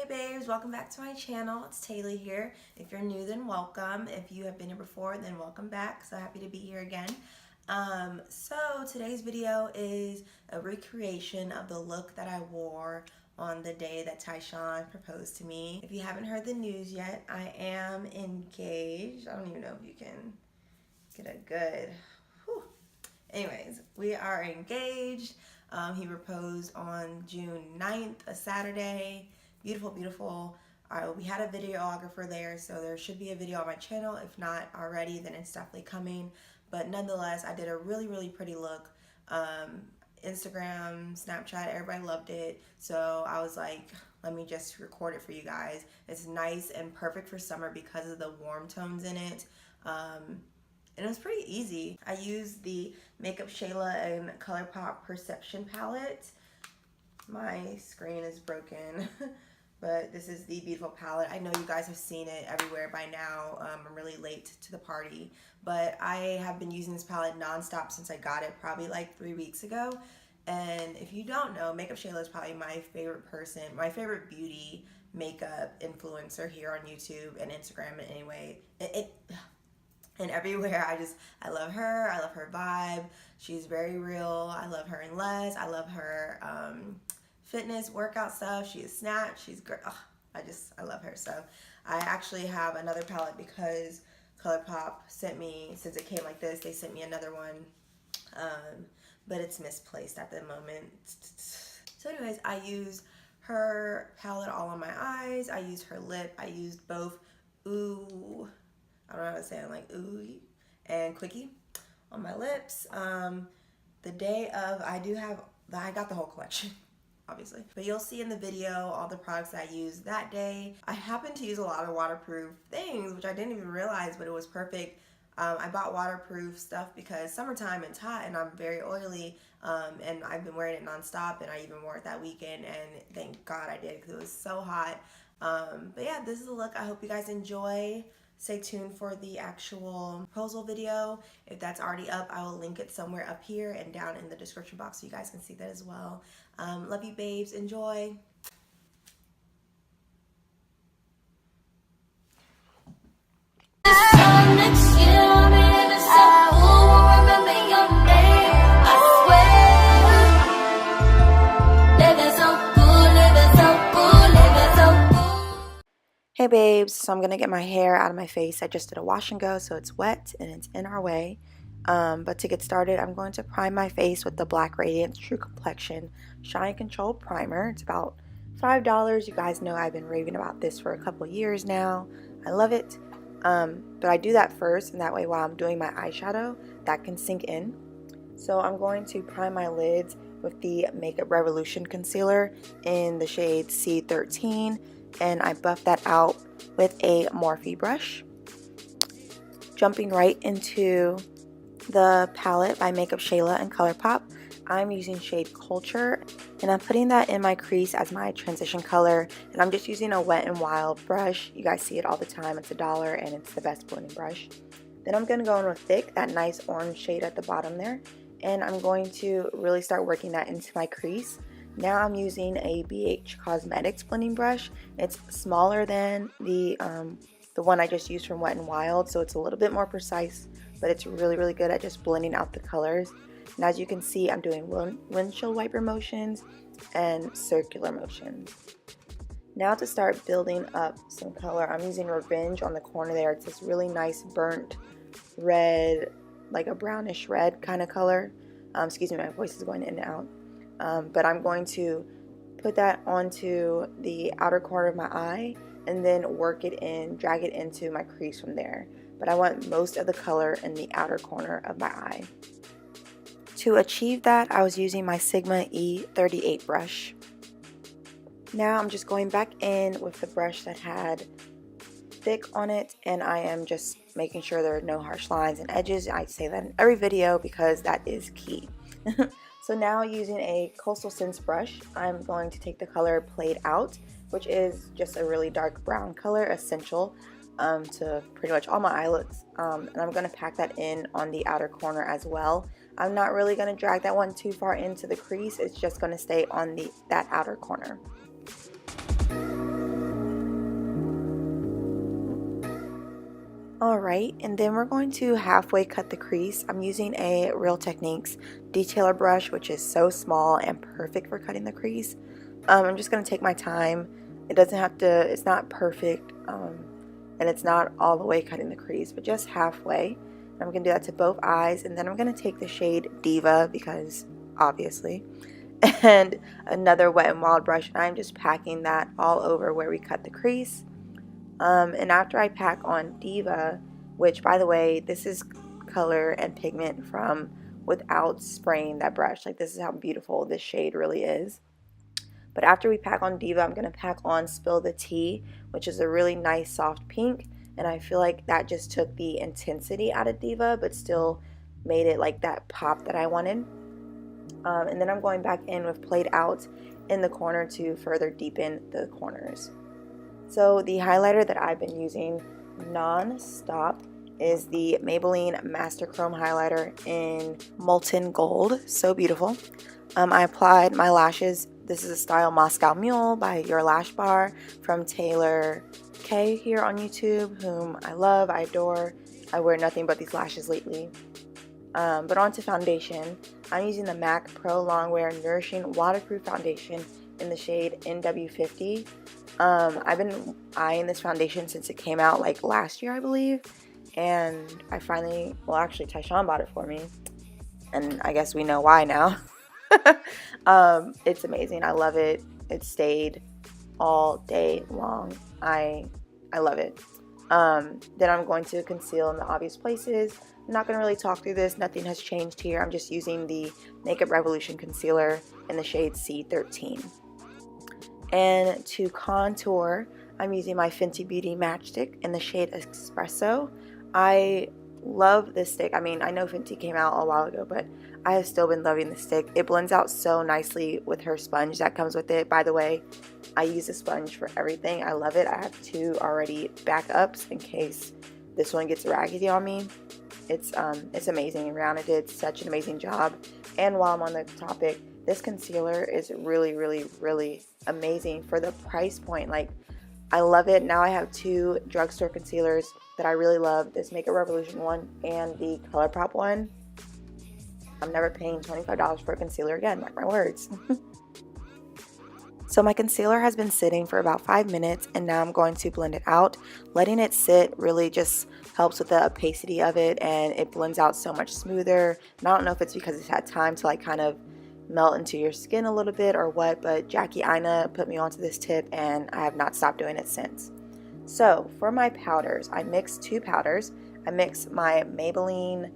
Hey babes, welcome back to my channel. It's Taylie here. If you're new, then welcome. If you have been here before, then welcome back. So happy to be here again. So today's video is a recreation of the look that I wore on the day that Tisean proposed to me. If you haven't heard the news yet, I am engaged. I don't even know if you can get a good... Whew. Anyways, we are engaged. He proposed on June 9th, a Saturday. Beautiful, beautiful. We had a videographer there, so there should be a video on my channel. If not already, then it's definitely coming. But nonetheless, I did a really, really pretty look. Instagram, Snapchat, everybody loved it. So I was like, let me just record it for you guys. It's nice and perfect for summer because of the warm tones in it. And it was pretty easy. I used the MakeupShayla and ColourPop Perception palette. My screen is broken. But this is the beautiful palette. I know you guys have seen it everywhere by now. I'm really late to the party. But I have been using this palette nonstop since I got it probably like 3 weeks ago. And if you don't know, MakeupShayla is probably my favorite person, my favorite beauty makeup influencer here on YouTube and Instagram and anyway. And everywhere. I love her. I love her vibe. She's very real. I love her in Les. I love her fitness workout stuff. She is snatched. She's great. Oh, I love her. So I actually have another palette because ColourPop sent me, since it came like this, they sent me another one, but it's misplaced at the moment. So anyways, I use her palette all on my eyes. I used her lip. I used both Ooh, I don't know how to say it, like Ooh and Quickie on my lips. The day of, I got the whole collection. Obviously. But you'll see in the video all the products that I used that day. I happened to use a lot of waterproof things, which I didn't even realize, but it was perfect. I bought waterproof stuff because summertime it's hot and I'm very oily, and I've been wearing it nonstop, and I even wore it that weekend, and thank God I did because it was so hot. But yeah, this is the look. I hope you guys enjoy. Stay tuned for the actual proposal video. If that's already up, I will link it somewhere up here and down in the description box so you guys can see that as well. Love you babes. Enjoy. Hey babes, so I'm gonna get my hair out of my face. I just did a wash and go, so it's wet and it's in our way. But to get started, I'm going to prime my face with the Black Radiance True Complexion Shine Control Primer. It's about $5. You guys know I've been raving about this for a couple years now. I love it. But I do that first, and that way while I'm doing my eyeshadow, that can sink in. So I'm going to prime my lids with the Makeup Revolution Concealer in the shade C13. And I buff that out with a Morphe brush. Jumping right into the palette by MakeupShayla and ColourPop, I'm using shade Culture, and I'm putting that in my crease as my transition color, and I'm just using a Wet n Wild brush. You guys see it all the time. It's $1 and it's the best blending brush. Then I'm going to go in with Thick, that nice orange shade at the bottom there, and I'm going to really start working that into my crease. Now I'm using a BH Cosmetics blending brush. It's smaller than the one I just used from Wet n Wild, so it's a little bit more precise, but it's really, really good at just blending out the colors. And as you can see, I'm doing windshield wiper motions and circular motions. Now to start building up some color, I'm using Revenge on the corner there. It's this really nice burnt red, like a brownish red kind of color. Excuse me, my voice is going in and out. But I'm going to put that onto the outer corner of my eye and then work it in, drag it into my crease from there. But I want most of the color in the outer corner of my eye. To achieve that, I was using my Sigma E38 brush. Now I'm just going back in with the brush that had Thick on it, and I am just making sure there are no harsh lines and edges. I say that in every video because that is key. So now using a Coastal Scents brush, I'm going to take the color Played Out, which is just a really dark brown color, essential to pretty much all my eyelids. And I'm going to pack that in on the outer corner as well. I'm not really going to drag that one too far into the crease. It's just going to stay on that outer corner. Alright, and then we're going to halfway cut the crease. I'm using a Real Techniques detailer brush, which is so small and perfect for cutting the crease. I'm just going to take my time. It doesn't have to, it's not perfect, and it's not all the way cutting the crease, but just halfway. I'm going to do that to both eyes, and then I'm going to take the shade Diva, because obviously, and another Wet n Wild brush, and I'm just packing that all over where we cut the crease. And after I pack on Diva, which by the way, this is color and pigment from without spraying that brush. Like, this is how beautiful this shade really is. But after we pack on Diva, I'm going to pack on Spill the Tea, which is a really nice soft pink. And I feel like that just took the intensity out of Diva, but still made it like that pop that I wanted. And then I'm going back in with Played Out in the corner to further deepen the corners. So the highlighter that I've been using non-stop is the Maybelline Master Chrome Highlighter in Molten Gold. So beautiful. I applied my lashes. This is a style Moscow Mule by Your Lash Bar from Taylor K here on YouTube, whom I love, I adore. I wear nothing but these lashes lately. But on to foundation. I'm using the MAC Pro Longwear Nourishing Waterproof Foundation in the shade NW50. I've been eyeing this foundation since it came out like last year, I believe, and I finally, well, actually Tisean bought it for me, and I guess we know why now. It's amazing. I love it. It stayed all day long. I love it. Then I'm going to conceal in the obvious places. I'm not going to really talk through this. Nothing has changed here. I'm just using the Makeup Revolution concealer in the shade C13. And to contour, I'm using my Fenty Beauty Matchstick in the shade Espresso. I love this stick. I mean, I know Fenty came out a while ago, but I have still been loving this stick. It blends out so nicely with her sponge that comes with it. By the way, I use a sponge for everything. I love it. I have two already backups in case this one gets raggedy on me. It's amazing. Rihanna did such an amazing job. And while I'm on the topic, this concealer is really, really, really amazing for the price point. Like, I love it. Now I have two drugstore concealers that I really love. This Makeup Revolution one and the ColourPop one. I'm never paying $25 for a concealer again, mark my words. So my concealer has been sitting for about 5 minutes, and now I'm going to blend it out. Letting it sit really just helps with the opacity of it, and it blends out so much smoother. And I don't know if it's because it's had time to like kind of melt into your skin a little bit or what, but Jackie Aina put me onto this tip, and I have not stopped doing it since. So for my powders, I mix two powders. I mix my Maybelline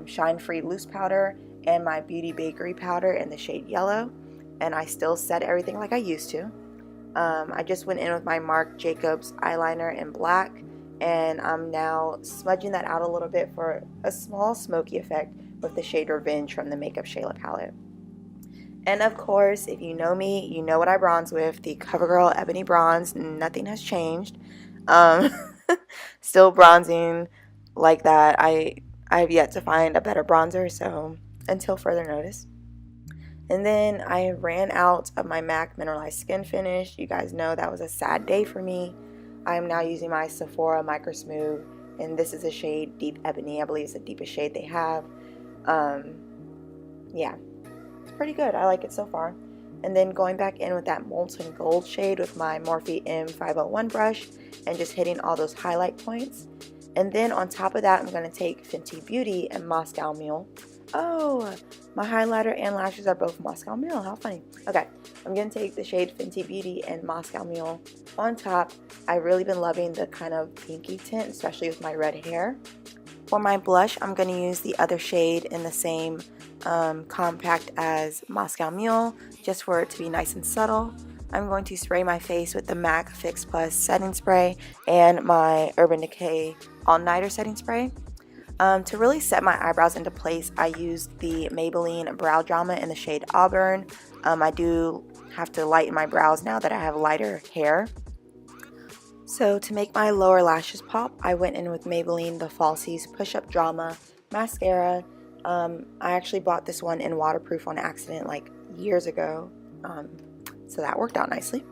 Shine Free Loose Powder and my Beauty Bakerie powder in the shade Yellow, and I still set everything like I used to. I just went in with my Marc Jacobs eyeliner in black, and I'm now smudging that out a little bit for a small smoky effect with the shade Revenge from the MakeupShayla palette. And of course, if you know me, you know what I bronze with, the CoverGirl Ebony Bronze. Nothing has changed. Still bronzing like that. I've yet to find a better bronzer, so until further notice. And then I ran out of my MAC Mineralized Skin Finish. You guys know that was a sad day for me. I am now using my Sephora MicroSmooth, and this is a shade Deep Ebony. I believe it's the deepest shade they have. Yeah, it's pretty good. I like it so far. And then going back in with that Molten Gold shade with my Morphe M501 brush and just hitting all those highlight points. And then on top of that, I'm going to take Fenty Beauty and Moscow Mule. Oh, my highlighter and lashes are both Moscow Mule. How funny. Okay, I'm going to take the shade Fenty Beauty and Moscow Mule on top. I've really been loving the kind of pinky tint, especially with my red hair. For my blush, I'm going to use the other shade in the same compact as Moscow Mule, just for it to be nice and subtle. I'm going to spray my face with the MAC Fix Plus setting spray and my Urban Decay All Nighter setting spray. To really set my eyebrows into place, I used the Maybelline Brow Drama in the shade Auburn. I do have to lighten my brows now that I have lighter hair. So to make my lower lashes pop, I went in with Maybelline The Falsies Push Up Drama Mascara. I actually bought this one in waterproof on accident like years ago, so that worked out nicely.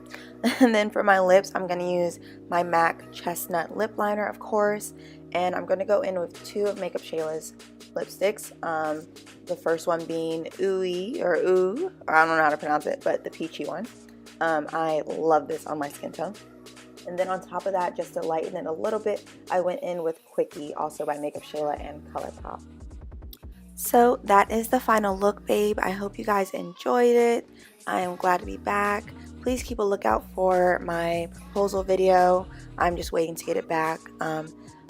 And then for my lips, I'm going to use my MAC Chestnut Lip Liner, of course. And I'm going to go in with two of Makeup Shayla's lipsticks. The first one being Ooey, or Ooh, or I don't know how to pronounce it, but the peachy one. I love this on my skin tone. And then on top of that, just to lighten it a little bit, I went in with Quickie, also by Makeup Shayla and ColourPop. So that is the final look, babe. I hope you guys enjoyed it. I am glad to be back. Please keep a lookout for my proposal video. I'm just waiting to get it back.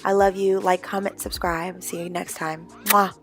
I love you. Like, comment, subscribe. See you next time. Mwah.